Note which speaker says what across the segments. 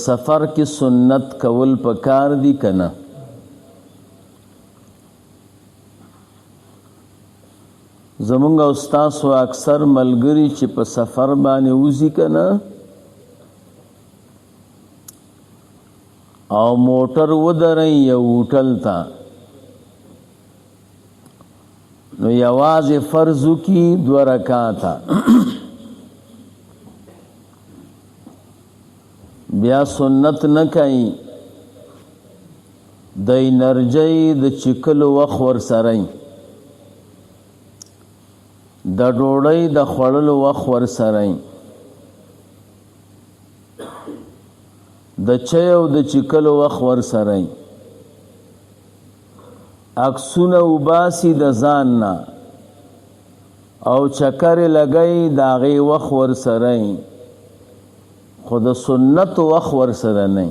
Speaker 1: سفر کې سنت کول پکار دي کنه؟ زمونږ استاد اکثر ملګری چې په سفر باندې وځي کنه او موټر ودرئ یو هوټل ته نو یوازې فرض کی 2 رکعاته بیا سنت نه کوي د انرژۍ د چکلو وخت ورسره د ډوډۍ د خوړلو وخت ورسره د چای او د چکلو وخت ورسره عکسونه وباسي د ځان نه او چکر لګئی د هغې وخت ورسره خو د سنت وخت ورسره نه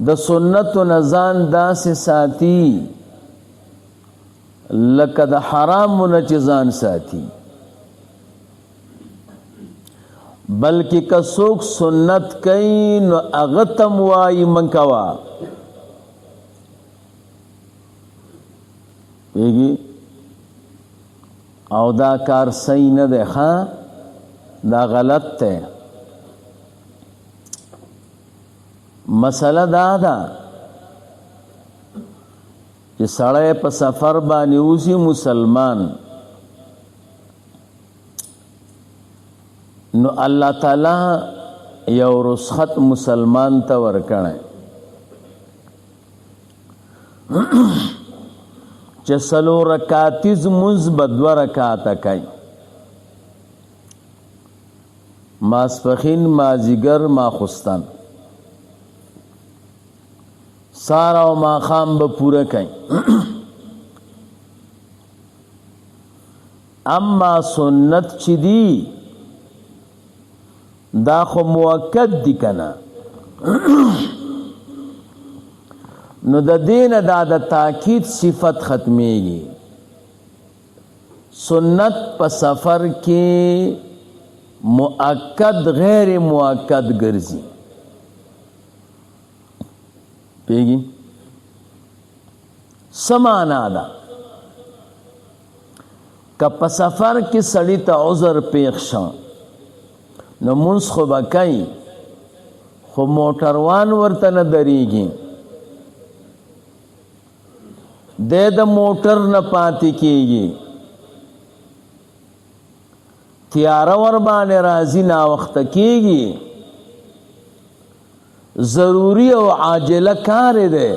Speaker 1: د سنتو نه ځان داسې ساتي لکه د حرامو نه چې ځان ساتي بلکې که څوک سنت کوي نو هغه ته م وایي من کوه پوهېږي او دا کار صحیح نه دی ښه دا غلط دی مسله دا ده چې سړی په سفر باندې اوسي مسلمان نو الله تعالی یو رخصت مسلمان ته ورکړی چې 4 رکعاتیز لمونځ به 2 رکعاته کوي ماسپښین مازدیګر ماخوستن سار او ماښام به پوره کوي اما سنت چې دی دا خو موقت دی کنه نو د دین دا د تاکید صفت ختمیږي سنت په سفر کې مؤکد غیر مؤکد ګرځي پیږي سمانا ده که په سفر کې سړی ته عذر پیښ شو نو مونځ خو به کوي خو موټروان ورته نه درېږي دی د موټر نه پاتې کېږي تیاره ور باندې راځي ناوخته کېږي ضروری او عاجله کار دی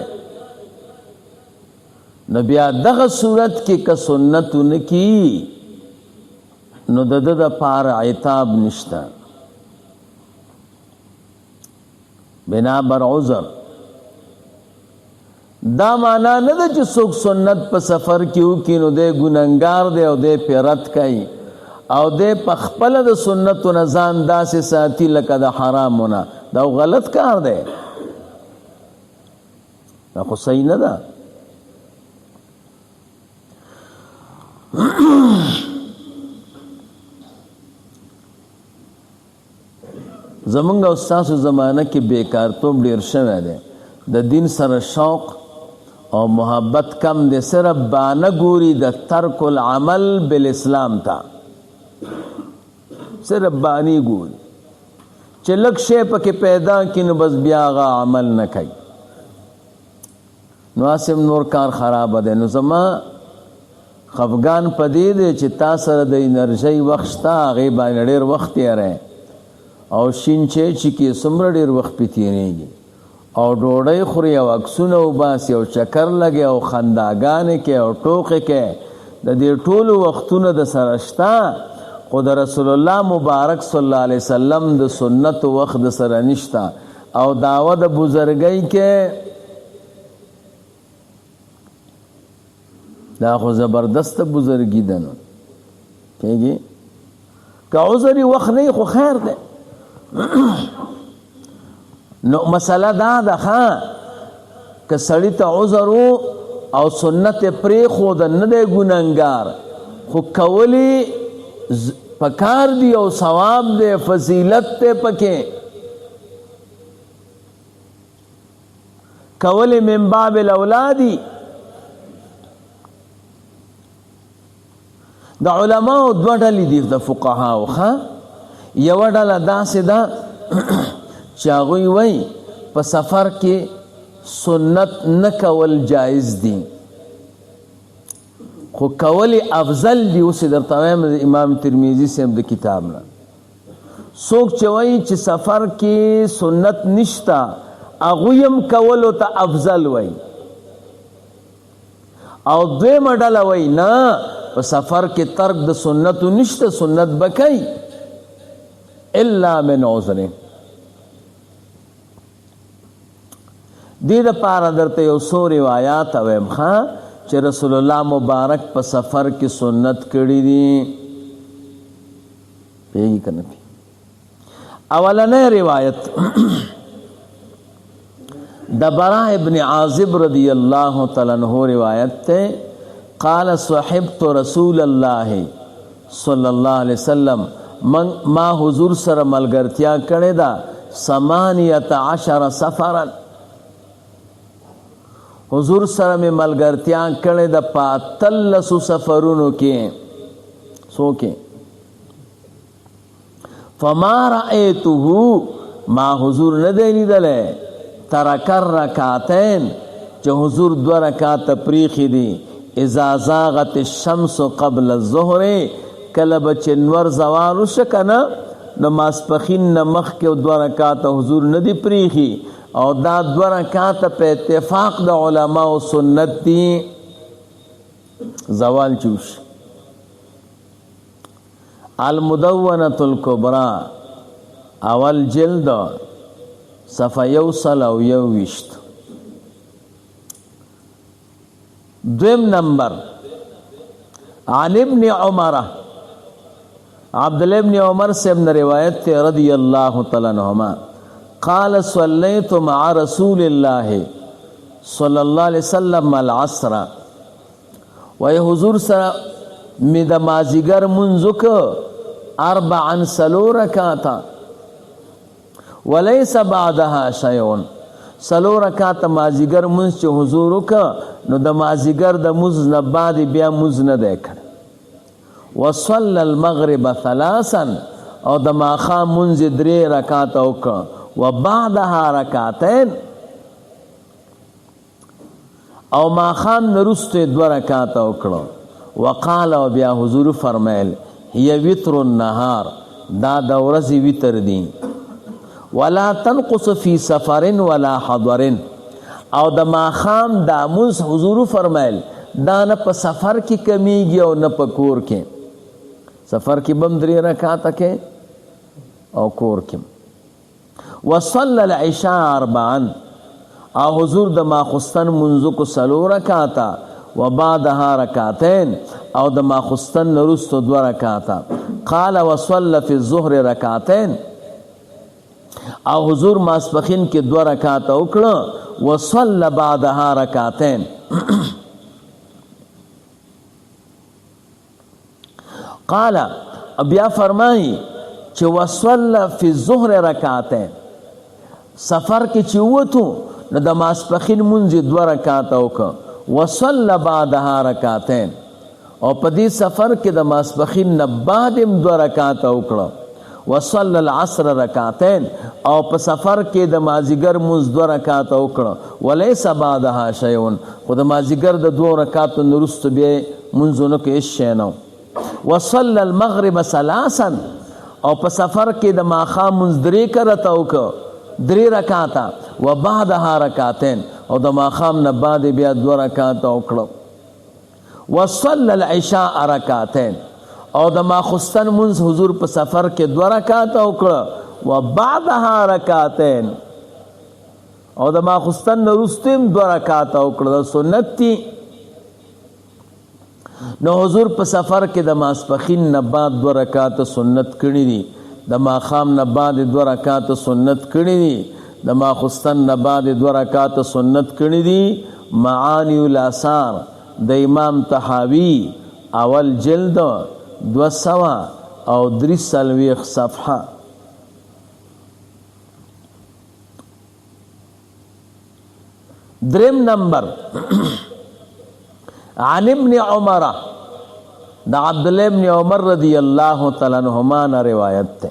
Speaker 1: نو بیا دغه صورت کې که سنت نه کی نو د ده دپاره عتاب نشته بنابر عذر دا معنا نه ده چې څوک سنت په سفر کې وکړي نو دی ګنهګار دی او دی پې رد کوي او دی په خپله د سنتو نه ځان داسې ساتي لکه د حرامو نه دا غلط کار دی دا خو صحیح نه ده زمونږ او ستاسو زمانه کې بیکارتوب ډېر شوی دی د دین سره شوق او محبت کم دی صرف بانه ګوري د ترک العمل بالاسلام ته صرف بانی ګوري چې لږ شی پکې پیدا کړي نو بس بیا هغه عمل نه کوي نو اسم نور کار خرابه دی نو زما خفګان په دې دی چې تا سره د انرژۍ وخت شته هغې باندې ډېر وخت تېری او شین چې کې څومره ډېر وخت پې تېرېږي او ډوډۍ خوري او عکسونه وباسي او چکر لګي او خنداګانې کوي او ټوکې کوي د دې ټولو وختونه د سره شته خو د رسول الله مبارک صلی الله علیه وسلم د سنت وخت د سره نشته او دعوه د بزرګۍ کې دا خو زبردست بزرګي ده نو کېږي که عذري وخت نه خو خیر دی نو مسله دا ده ښه که سړي ته عذر او سنت پرېښوده نه دی ګنهګار خو کولی په پکار دی او ثواب دی فضیلت تے پکے کول من باب الاولادی د علماء دوه ډلې دي د فقهاو ښه یوه ډله داسې ده چې هغوی وایي په سفر کې سنت نه کول جایز دي خو کول افضل دي. اوس یې درته وایم د امام ترمذي صاحب د کتاب نه څوک چې وایي چې سفر کې سنت نشته هغوی هم کولو ته افضل وایي او دویمه ډله وایي نه په سفر کې ترک د سنتو نشته سنت به کوي الا من عذر. دې دپاره درته یو څو روایات وایم ښه چې رسول الله مبارک په سفر کې سنت کړي دي پوهېږي که نه اولنی روایت د براء ابن عازب رضی اللہ تعالی عنہ روایت تے قال صحبت رسول اللہ صلی اللہ علیہ وسلم ما حضور سره ملګرتیا کړې ده 18 سفرا حضور سره مې ملګرتیا کړې ده په 13 سفرونو کې سو کې فما رأيته ما حضور نه دی لیدلی ترکر رکعتین چې حضور 2 رکعات پریخي دي اذا زاغت الشمس قبل الظهر کله به چې نور زوال وشه که نه نو ماسپښین نه مخکې 2 رکعات حضور نه دي پریخي او دا 2 رکعات په اتفاق د علماو سنت دي زوال چې وشي. المدونة الکبرى اول جلد صفحه 121 دویم نمبر عن ابن عمر عبداللہ ابن عمر سے ابن روایت تے رضی اللہ تعالی عنہما قال صلیت مع رسول اللہ صلی اللہ علیہ وسلم العصر وی حضور سره می د مازیګر منځ وکړه 4 رکعاته وليس بعدها شيء 4 رکعاته مازیګر منځ چې حضور وکړه نو د مازیګر د منځ نه بعد بیا منځ نه دی کړی وصلى المغرب 3 او د ماښام منځ 3 رکعاته وکړه وبعدها رکعتين او ماښام نه وروسته 2 رکعاته وکړه وقال او بیا حضور فرمایل هي وتر النهار دا د ورځې وتر دی ولا تنقص فی سفر ولا حضر او د ماښام دا مونځ حضور فرمایل دا نه په سفر کې کمیږي او نه په کور کې سفر کې بم 3 رکعاته کې او کور کې وصلى العشاء 4 او حضور د ماخستن منځ کو 4 رکعاته وبعدها رکعتين او د ماخستن نرستو 2 رکعاته قال وصلى في الظهر رکعتين او حضور ماسپخین کې 2 رکعاته وکړه وصلى بعدها رکعتين قال بیا فرمایي چې وصلى في الظهر رکعتين سفر کې چې وته نو د ماسپخین مونږ 2 رکعاته وکړه وصلى بعدها رکعتين او په دې سفر کې د ماسپخین نه بعد 2 رکعاته وکړه وصلى العصر رکعتين او په سفر کې د مازیګر مونږ 2 رکعاته وکړه وليس بعدها شيء خو د مازیګر د 2 رکعاتو نه وروسته بیا مونځونه کې هیڅ شی نه وصلى المغرب 3 او په سفر کې د ماښام مونځ 3 کرته وکړه 3 رکعاته وبعدها رکعتين او د ماښام نه بعد بیا 2 رکعاته وکړه وصلى العشاء رکعتين او د ماخستن منځ حضور په سفر کې 2 رکعاته وکړه وبعدها رکعتين او د ماخستن نه وروسته 2 رکعاته وکړه سنت دي نو حضور په سفر کې د ماسپخین نه بعد 2 رکعاته سنت کړي دي د ماښام نه بعد 2 رکعاته سنت کړي دي د ماخستن نه بعد 2 رکعاته سنت کړي دي معانی الاثار د امام طحاوی اول جلد 200 او 43 صفحه. دریم نمبر عن ابن عمر، دا عبدالله ابن عمر رضی اللہ تعالی عنہما نه روایت ته.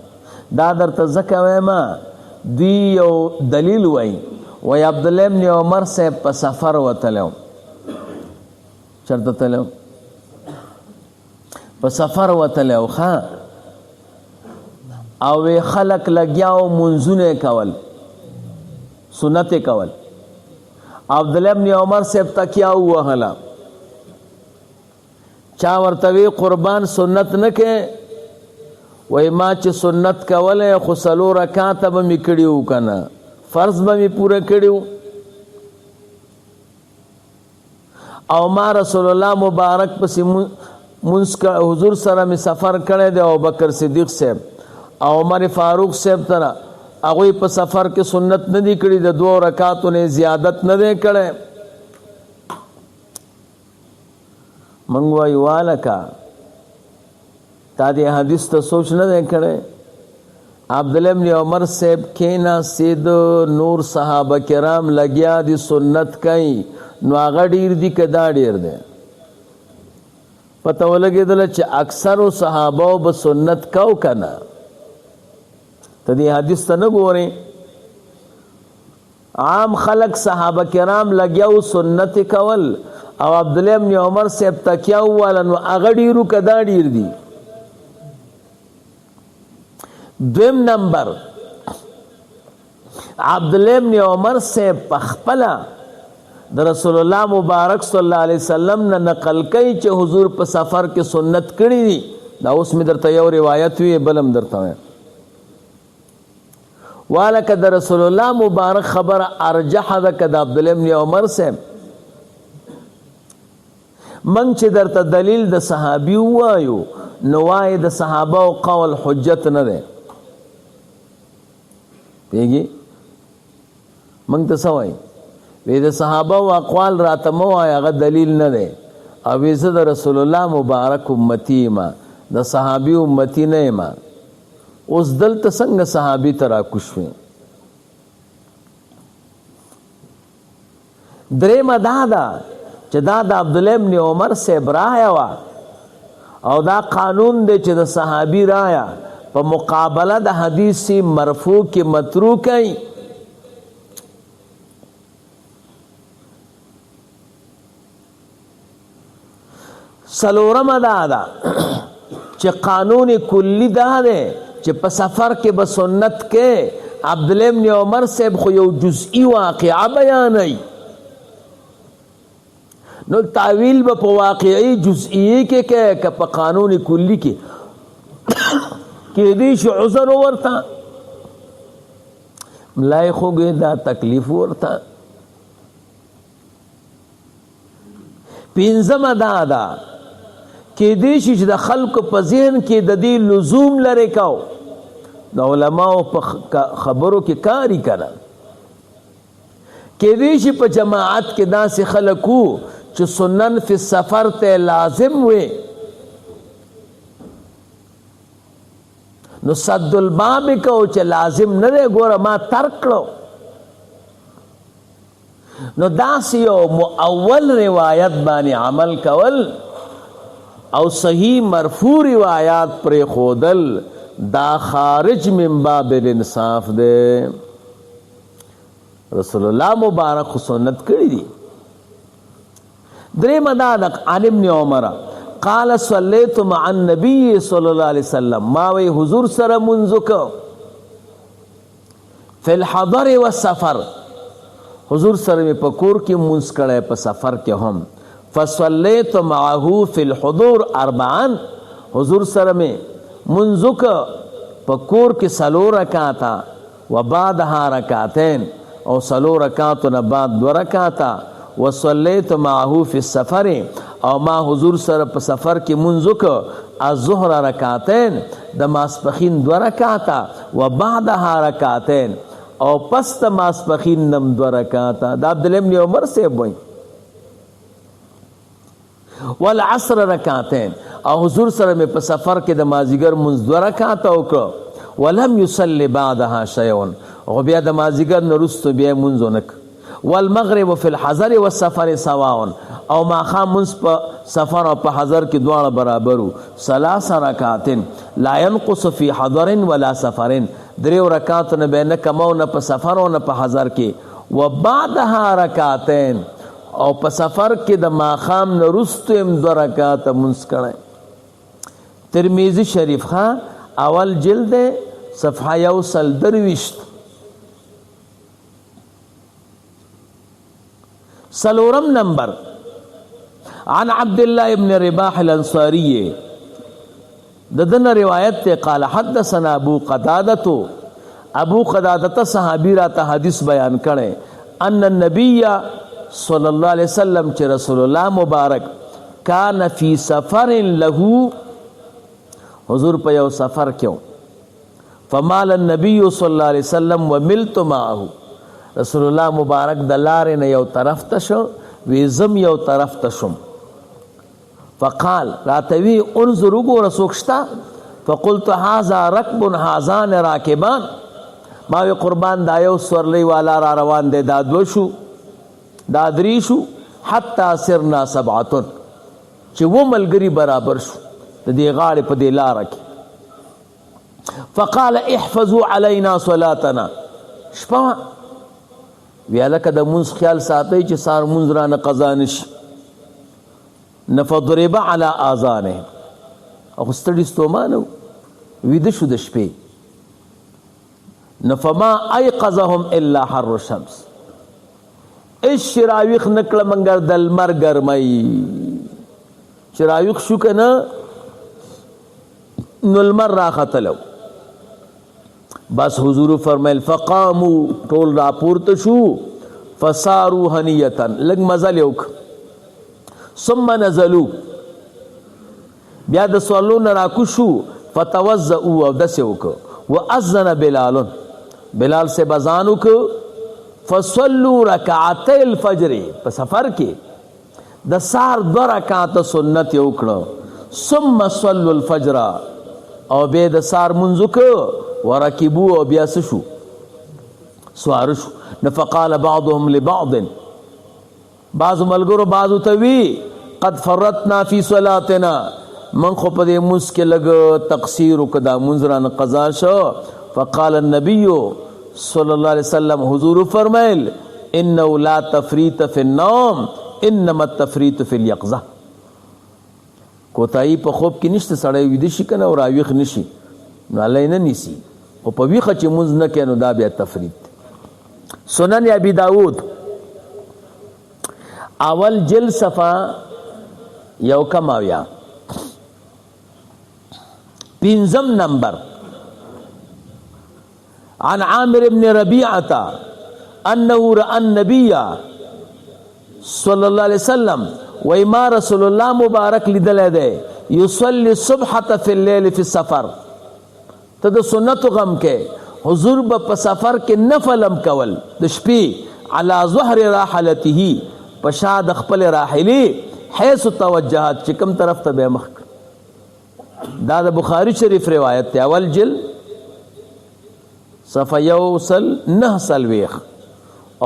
Speaker 1: دا درته ځکه وایم دی یو دلیل وای عبدالله ابن عمر صاحب په سفر وتلو. چرته تلو؟ په سفر وتلو ښه، او خلق لګیاو منځونه کول، سنت کول. عبدالله ابن عمر صاحب تکیا وهلا، چا ورته وی قربان سنت نه کې؟ وای ما چې سنت کوله خو 4 رکعات به می کړیو کنه، فرض به می پوره کړیو. او ما رسول الله مبارک پس منس کا حضور سره می سفر کړی دی، او بکر صدیق صاحب او عمر فاروق صاحب ترا هغه په سفر کې سنت نه دی کړی، د 2 رکعاتو نه زیادت نه دی کړی. منګ وای والکا تا دې حدیث ته سوچ نه دی کړی. عبدالله ابن عمر صاحب کینا سید نور صحابه کرام لګیا دي سنت کوي، نو هغه ډیر دي کدا ډیر دی. پته ولګېدل چې اکثر صحابه به سنت کو کنه. ته دې حدیث ته نه ګورې، عام خلق صحابه کرام لګیاو سنت کول، او عبدالله ابن عمر صاحب تکیاو والا، نو هغه ډیرو کدا ډیر دي. دویم نمبر عبدالله ابن عمر صاحب پخپلا د رسول الله مبارک صلی الله علیه وسلم نه نقل کوي چې حضور په سفر کې سنت کړی دي. دا اوس مې درته یو روایت وی بلم درته وایم. والکه د رسول الله مبارک خبر ارجح ده که د عبدالله ابن عمر صاحب. من چې درته دلیل د صحابي وایو، نو وای د صحابه او قول حجت نه ده. پیږي من ته سوای وې د صحابه او اقوال راته مو وای، هغه دلیل نه ده. او زه د رسول الله مبارک امتی ما، د صحابي امتی نه ما. اوس دلته څنګه صحابي ترا کوشوي؟ درېم دا ده چې دا د عبدالله ابن عمر صاحب رایا وا، او دا قانون دی چې د صحابي رایا په مقابله د حدیث مرفوع کې متروک ای. څلورم دا ده چې قانون کلی دا دی چې په سفر کې به سنت کې. عبدالله ابن عمر صاحب خو یو جزئی واقعه بیانوي، نو تعویل به په واقعي جزئی کې که په قانون کلی کې دې شي عذر ورته ملای خوږه دا تکلیف ورته. پنځم دا ده کې دې شي چې د خلکو په ذهن کې د دې لزوم لري کو، د علماو په خبرو کې کاری کړه. کې دې شي په جماعت کې داسې خلکو چې سنن فی سفر ته لازم وي، نو صد الباب کو چې لازم نه دی، ګوره ما ترک کړو. نو داسې یو مؤول روایت باندې عمل کول او صحیح مرفوع روایات پر خودل، دا خارج من باب الانصاف دی. رسول الله مبارک سنت کړی دی. دریم دا عن ابن عمر قال صلیت مع النبي صلی الله علیه وسلم، ما وی حضور سره منځ کو فی الحضر والسفر، حضور سره په کور کې منځ کړی، په سفر کې هم. فصلیت معه فی الحضور 4، حضور سره منځ کو په کور کې 4 رکعاتا، وبعدها رکعتین، او 4 رکعاتو نه بعد 2 رکعاتا. وصلیت معه فی السفر، او ما حضور سره په سفر کې منځ کو الظهر رکعتین، د ماسپخین 2 رکعاتا، وبعدها رکعتین، او پس د ماسپخین نم 2 رکعاتا. دا عبدالله ابن عمر صاحب وایي. والعصر رکعتین، او حضور سره مې په سفر کې د مازدیګر مونځ 2 رکعاته وکړه ولم یصلی بعدها شیء او بیا د مازدیګر نه وروسته بیا مونځ ونه کړ والمغرب فی الحضر والسفر سواء او ماښام مونځ په سفر او په حضر کې دواړه برابر وو 3 رکعات لا ينقص فی حضر ولا سفر 3 رکعات نه به نه کمو نه په سفر او نه په حضر کې وبعدها رکعتین او په سفر کې د ماښام نه وروسته هم 2 رکعات مونځ کړی ترمذی شریف اول جلد صفحه 123 سلورم نمبر عن عبد الله بن رباح الانصاري ددن روایت ته قال حدثنا ابو قتادة صحابی را ته حدیث بیان کړي ان النبي صلی الله علیه وسلم چې رسول الله مبارک کان فی سفر له حضور په یو سفر کې فمال النبي صلی الله علیه وسلم وملت معه رسول الله مبارک د لارې نه یو طرف ته شو ویزم یو طرف ته شم فقال راتوی انظر وګوره څوک شته فقلت هذا ركب هذان راکبان ما وی قربان دا یو سورلی والا را روان دی دا 2 شو دا 3 شو حتی سرنا 7 چې و ملګری برابر شو د دې غاړې په دې لاره کې فقال احفظوا علينا صلاتنا شپه وی لکه د مونځ خیال ساتئ چې سار مونځ رانه قضا نشي نفضرب على آذانهم او ستړي ستومانه ویده شو د شپې نفما ایقظهم الا حر الشمس اش شراویخ نکړه منګر د لمر ګرمۍ شراویخ شو که نه نو لمر راختلو بس حضور فرمایل فقامو ټول راپورته شو فصاروا هنیتا لږ مزل یې وکړه ثم نزلوا بیا د سوالو نه راکوز شو فتوضؤوا او داسې وکړه واذن بلال سے بزان وکړه فصلوا رکعتي الفجر په سفر کې د سار 2 رکعات سنت یې وکړه ثم صلوا الفجر او بیا د سار منځ وکړه ورکبو او بیا شو سوار شو فقال بعضهم لبعض بعض ملګرو بعضو ته وی قد فرطنا فی صلاتنا من خو په دې مونځ کې لږ تقصیر وکړه دا مونځ رانه قضا شو فقال النبي صلی الله علیه وسلم حضور فرمایل انه لا تفریط فی النوم انما التفریط فی اليقظه کوتاهی په خوب کې نشته سړی ویده شي کنه او راویښ نشي نو الله نه نیسي او په ویښه چې مونځ نه کوي نو دا بیا تفریط سنن ابي داود اول جل صفا یو کماویا 5 نمبر عن عامر بن ربيعة انه راى النبي صلى الله عليه وسلم وما رسول الله مبارک لیدل دی يصلي الصبح في الليل في السفر ته د سنت غم کې حضور په سفر کې نفلم کول د شپې على ظهر راحلته پشا د خپل راحلی حيث توجهات چې کوم طرف ته به مخ دا د بخاری شریف روایت ته اول جل صفحه 109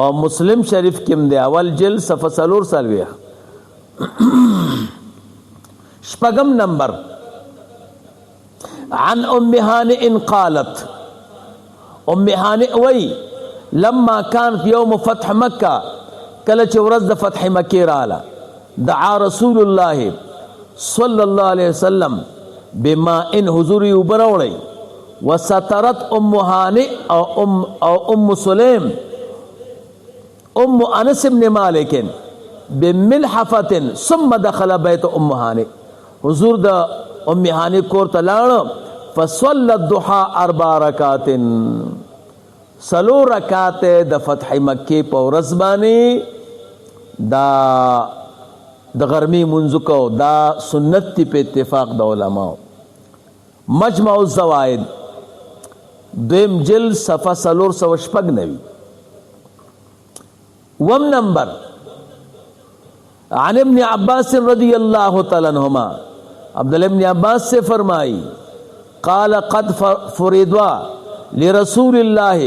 Speaker 1: او مسلم شریف کې دی اول جل صفحه 3 شپږم نمبر عن ام هانئ قالت ام هانئ وی لما كان في يوم فتح مكه کله چې ورځ د فتح مکه رااله دعا رسول الله صلی الله علیه وسلم بما ان حضور وبروړی وسترت ام هانئ او ام سلیم ام انس بن مالک بملحفه ثم دخل بيت ام هانئ حضور د ام هانئ کور ته لاړ فصلى الضحى 4 رکعات 4 رکعات د فتح مکه په ورځ باندې دا د غرمې منځ کو دا سنت په اتفاق د علماء مجمع الزوائد 2 جلد صفحه 396 وم نمبر عن ابن عباس رضی اللہ تعالی عنہما عبداللہ ابن عباس سے فرمائی قال قد فرضوا لرسول اللہ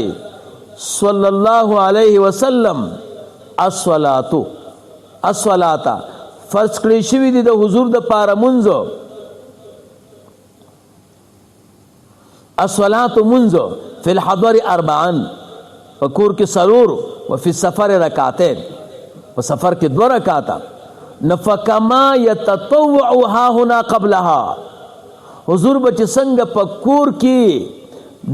Speaker 1: صلی اللہ علیہ وسلم الصلاة فرض کړی شوی دی د حضور د پاره منځو الصلاة منځو فی الحضر اربعا پکور کې سرور وفي السفر رکعتين په سفر کې 2 رکعاته نفکما یتطوع ها هنا قبلها حضور بچ څنګه پکور کې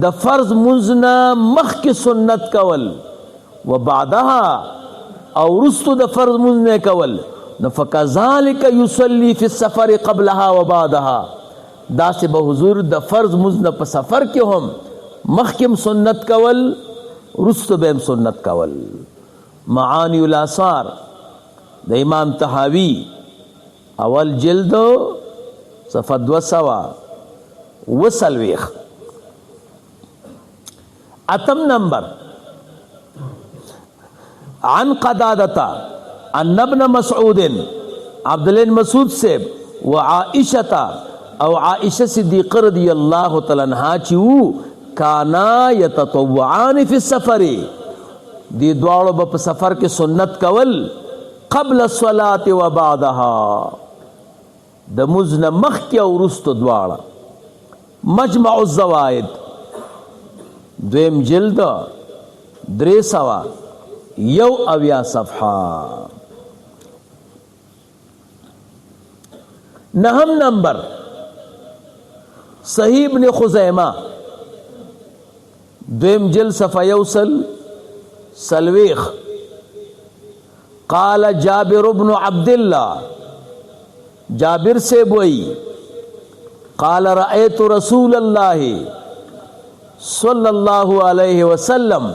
Speaker 1: د فرض منځنا مخ کې سنت کول وبعدها او رستو د فرض منځ نه کول نفکذالک یصلی فی السفر قبلها وبعدها دا سے به حضور د فرض منځ په سفر کې هم مخ کې سنت کول رستو به سنت کول معانی الاثار د امام طحاوی اول جلد صفحه 240 اتم نمبر عن قدادتا ان ابن مسعود عبداللہ مسعود سے وعائشتا او عائشہ صدیقہ رضی اللہ تعالی عنہ چیو کانا یتطوعان فی السفر دی دوالو با سفر کے سنت کول قبل الصلاة و بعدها د مزن مخ کی او رست دوالا مجمع الزوائد دویم جلد 301 صفحہ نهم نمبر صحیح ابن خزیمہ دویم جلد صفحہ 1 قال جابر بن عبداللہ جابر سے بوئی قال رأيت رسول اللہ صلی اللہ علیہ وسلم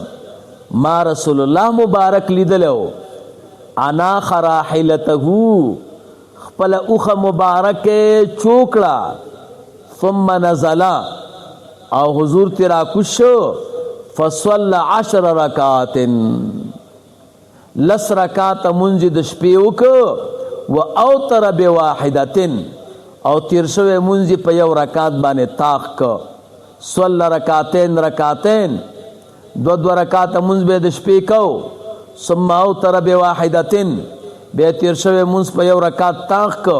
Speaker 1: ما رسول اللہ مبارک لیدلو انا خراحلته خپل اوخ مبارک چوکڑا ثم نزلا او حضور تیرا کشو فصل 10 رکعات لس رکعات منځ د شپې وکړو و اوتر بواحدتن او تیر شوی منځ په یو رکعت باندې طاق کو صل رکعتین 2 رکعات منځ به د شپې کو ثم اوتر بواحدتن به تیر شوی منځ په یو رکعت طاق کو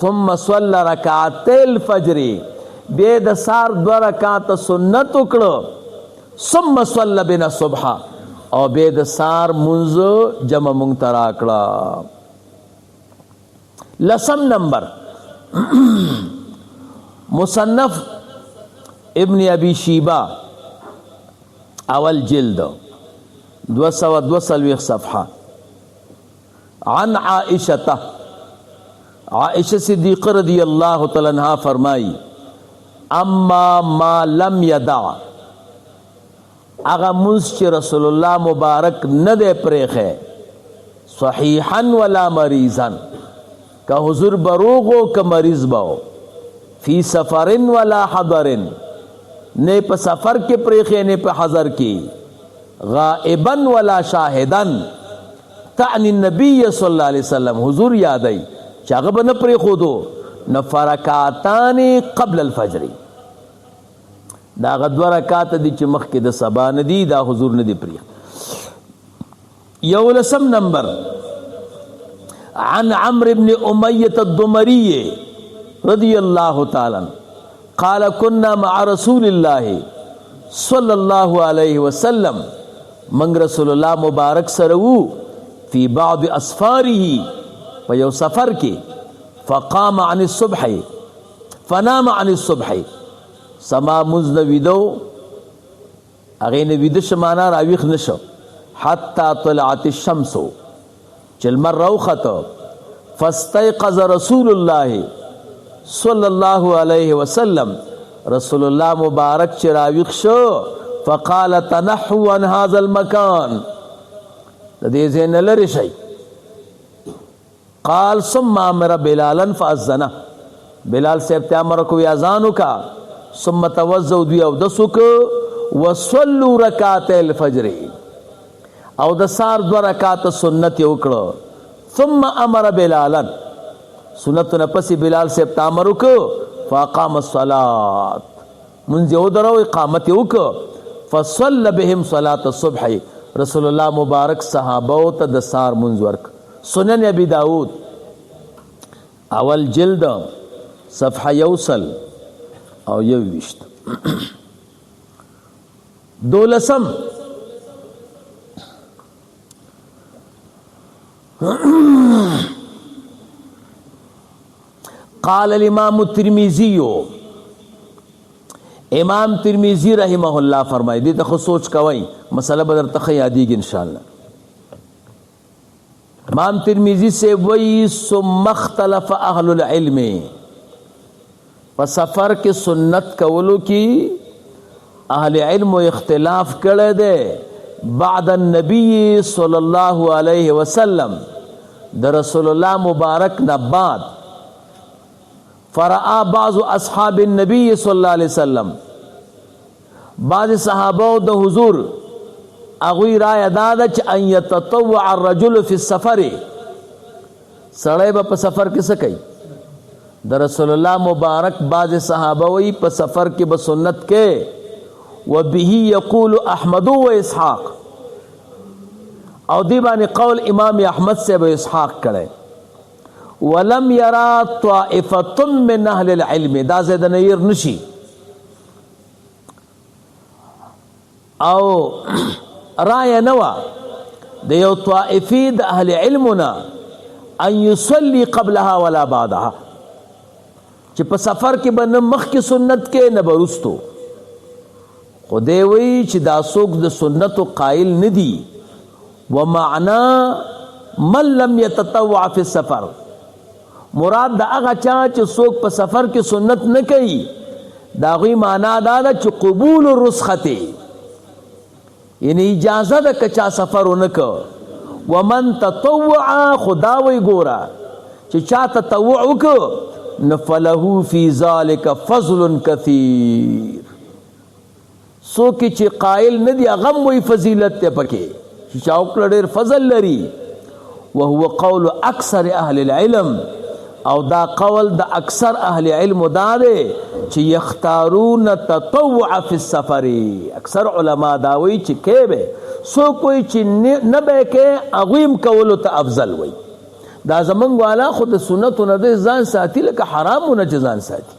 Speaker 1: ثم صل رکعتي الفجر به د سار 2 رکعات سنت وکړو ثم صل بنا الصبح او به د سار منځ جمع مونږ ترا کړه لسم نمبر مصنف ابن ابی شیبہ اول جلد 222 صفحہ عن عائشہ صدیقہ رضی اللہ تعالی عنہ فرمائی اما ما لم یدع اغا منز چی رسول اللہ مبارک ندے پریخے صحیحا ولا مریضا کا حضور بروغو کا مریض باو فی سفر ولا حضر نے پا سفر کے پریخے نے پا حضر کی غائبا ولا شاہدا تعنی النبی صلی اللہ علیہ وسلم حضور یاد آئی چاگب نا پریخو دو نفرکاتانی قبل الفجر دا غدو رکات دی چی مخ کے دا سبا ندی دا حضور ندی پریخ یولسم نمبر عن عمرو بن امیۃ الدمری رضی اللہ تعالی قال كنا مع رسول اللہ صلی اللہ علیہ وسلم منگ رسول اللہ مبارک سرو فی بعض اسفارہ پیو سفر کی فقام عن الصبح فنام عن الصبح سما مزن ویدو اغین وید شمانا راویخ نشو حتی طلعت الشمس چلمر روخت فاستيقظ رسول اللہ صلی اللہ علیہ وسلم رسول اللہ مبارک چراویخ شو فقال تنحو عن هذا المكان دیزین لرشی قال ثم امر بلالا فاذنه بلال سے امر کو اذان کا ثم توضؤ دی او دسک وصلوا رکعات الفجر او د سار 2 رکعات سنت وکړو ثم امر بلالا سنت نفس بلال سے تامر وکړو فاقام الصلاة منځ یې ودرو اقامت یې وکړو فصل بهم صلاة الصبح رسول الله مبارک صحابه ته د سار منځ ورک. سنن ابي داود اول جلد صفحه 100 او 21 دولسم قال الامام الترمذی امام ترمذی رحمه الله فرمایي دې ته سوچ کوئ مسله بدر ته یادېږي ان شاء الله. امام ترمذی سے وی ثم اختلف اهل العلم په سفر کې سنت کولو کې اهل علم اختلاف کړی دی بعد النبی صلی الله علیه وسلم د رسول الله مبارک نه بعد فرآ بعض اصحاب النبی صلی الله علیه وسلم بعض صحابه د حضور اغوی رای ادا ده چې ان یتطوع الرجل فی السفر سړی به په سفر کې څه کوي د رسول الله مبارک بعض صحابه وی په سفر کې به سنت کې وبه یقول احمد و اسحاق او دی باندې قول امام احمد سے به اسحاق کړي ولم يرى طائفه من اهل العلم دا زید نیر نشي او رای نوا د یو طائفی د اهل علمنا ان يصلي قبلها ولا بعدها چې په سفر کې به نه مخکې سنت کې نه برستو خدای وی چې دا څوک د سنت قائل ندي ومعنا من لم يتطوع في السفر مراد دا هغه چا چې څوک په سفر کې سنت نه کوي دا غوی معنا دا ده چې قبول الرسخته یعنی اجازه ده که چا سفر ونکو ومن تطوع خدا وی ګورا چې چا تطوع وکړو نفله فی ذلک فضل کثیر څوک چې قائل ندي هغه وی فضیلت ته پکې چې چا وکړ ډېر فضل لري وهو قول اکثر اهل العلم او دا قول د اکثر اهل علم دا دی چې یختارون تطوع فی السفر اکثر علما دا وی چې کې به سو کوئی چې نه به کې اغویم کولو ته افضل وي دا زمنګ والا خود سنت نه د ځان ساتي لکه حرامونه چې ځان ساتي.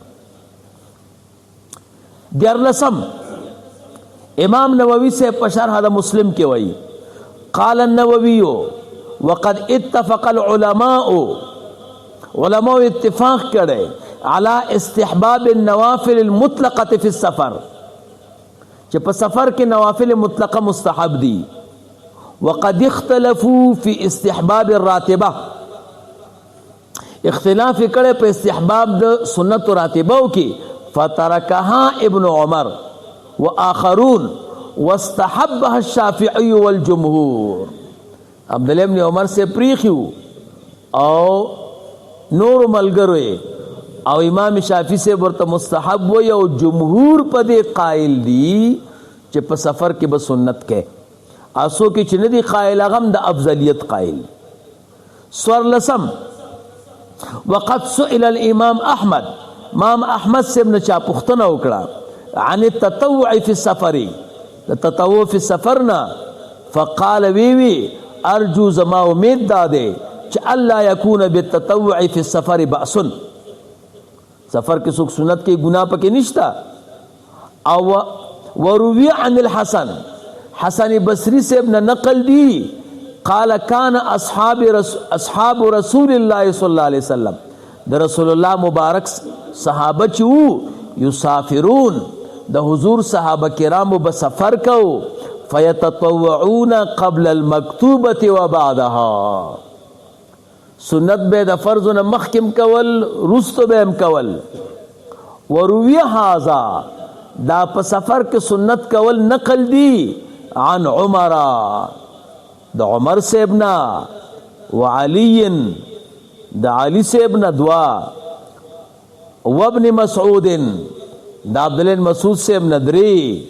Speaker 1: دیارلسم امام نووي سے په شرح د مسلم کې وایي قال النووي وقد اتفق العلماء علماء اتفاق کرے على استحباب النوافل المطلقه في السفر چې په سفر کې نوافل مطلقه مستحب دي وقد اختلفوا في استحباب الراتبه اختلاف کړي په استحباب د سنت راتبه کې فترکها ابن عمر واخرون واستحبها الشافعي والجمهور عبد الله ابن عمر سے پریخیو او نور ملګری او امام شافعی سے ورته مستحب وي او جمهور په دې قائل دي چې په سفر کې به سنت کې اسو کې چې نه دي قائل غم د افضلیت قائل. سورلسم وقد سئل الامام احمد امام احمد سے ابن چا پختنه وکړه عن التطوع في السفر التطوع في السفرنا فقال وی ارجو زما امید داده چې الله يكون بالتطوع في السفر بأس سفر کې څوک سنت کې ګناه پکې نشتا. او وروي عن الحسن حسن بصری سے ابن نقل دی قال كان اصحاب رسول الله صلی الله علیه وسلم د رسول الله مبارک صحابه چې یسافرون د حضور صحابه کرامو به سفر کو فیتطوعون قبل المکتوبه وبعدها سنت به د فرض نه مخکم کول رستو به هم کول. وروي هذا دا په سفر کې سنت کول نقل دی عن عمر د عمر سے ابن وعلي د علي سے ابن دوا وابن مسعود د عبد الله مسعود سے ابن دري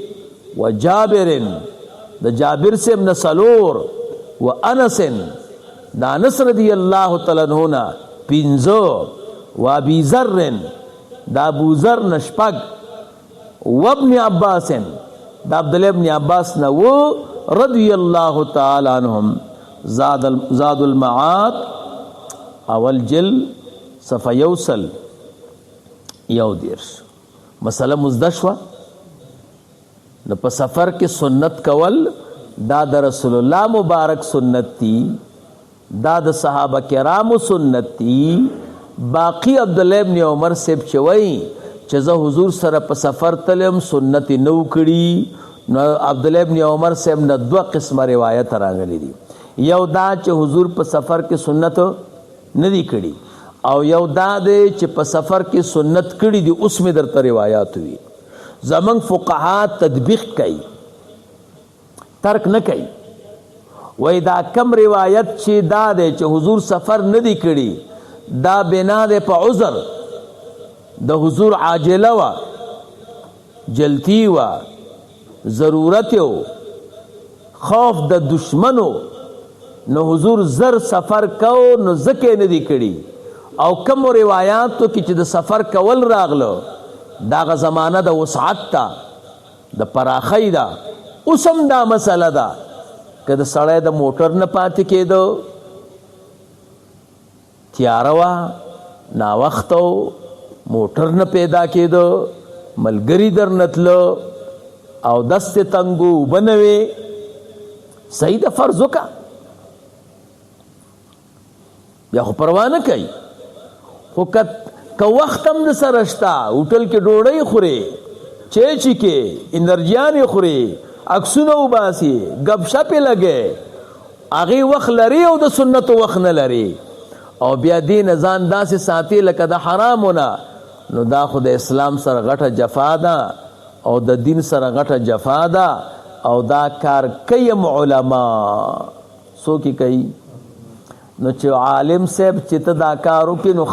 Speaker 1: وجابر د جابر سے ابن سلور وانس دا انس رضی اللہ تعالی عنہ پینزو و ابی ذر دا ابو ذر نشپگ و ابن عباس دا عبداللہ ابن عباس نو رضی اللہ تعالی عنہم زاد المعاد اول جل صفحه یوسل یو دیرش مسئلہ مزدشوہ نو په سفر کې سنت کول دا د رسول الله مبارک سنت تی دا د صحابه کرامو سنت تی باقی عبداللہ ابن عمر سیب چوئی چې زه حضور سره په سفر تلم سنت نو کړي نو عبداللہ ابن عمر سیب نه دوه قسمه روایت راغلی دي یو دا چې حضور په سفر کې سنت نه دی کړي او یو دا دی چې په سفر کې سنت کړي دي اوس مې درته روایات وي زمنګ فقها تطبیق کوي ترک نه کوي وای دا کم روایت چې دا دی چې حضور سفر نه دی کړي دا بنا دی په عذر د حضور عاجله وا جلتی وا ضرورت و خوف د دشمنو نو حضور زر سفر کو نو زکه نه دی کړي او کم روایاتو کې چې د سفر کول راغلو داغه زمانہ د وسعت تا د پراخی دا اوسم دا مسله ده که د سړی د موټر نه پاتې کېدو تیاره وه ناوخته موټر نه پیدا کېدو ملګري در نه تلو او دست تنګو اوبه نه وې صحیح ده فرض وکړه بیا خو پروا نه کوي خو که وخت هم د سره شته هوټل کې ډوډۍ خورې چیچي کې انرجیانې خورې عکسونه وباسي ګپ شپې لګې هغې وخت لري او د سنتو وخت نه لري او بیا دې نه ځان داسې ساتي لکه د حرامو نه نو دا خو د اسلام سره غټه جفا ده او د دین سره غټه جفا ده او دا کار کوي علما څوک کوي نو چې عالم صاحب چې ته دا کار وکړي نو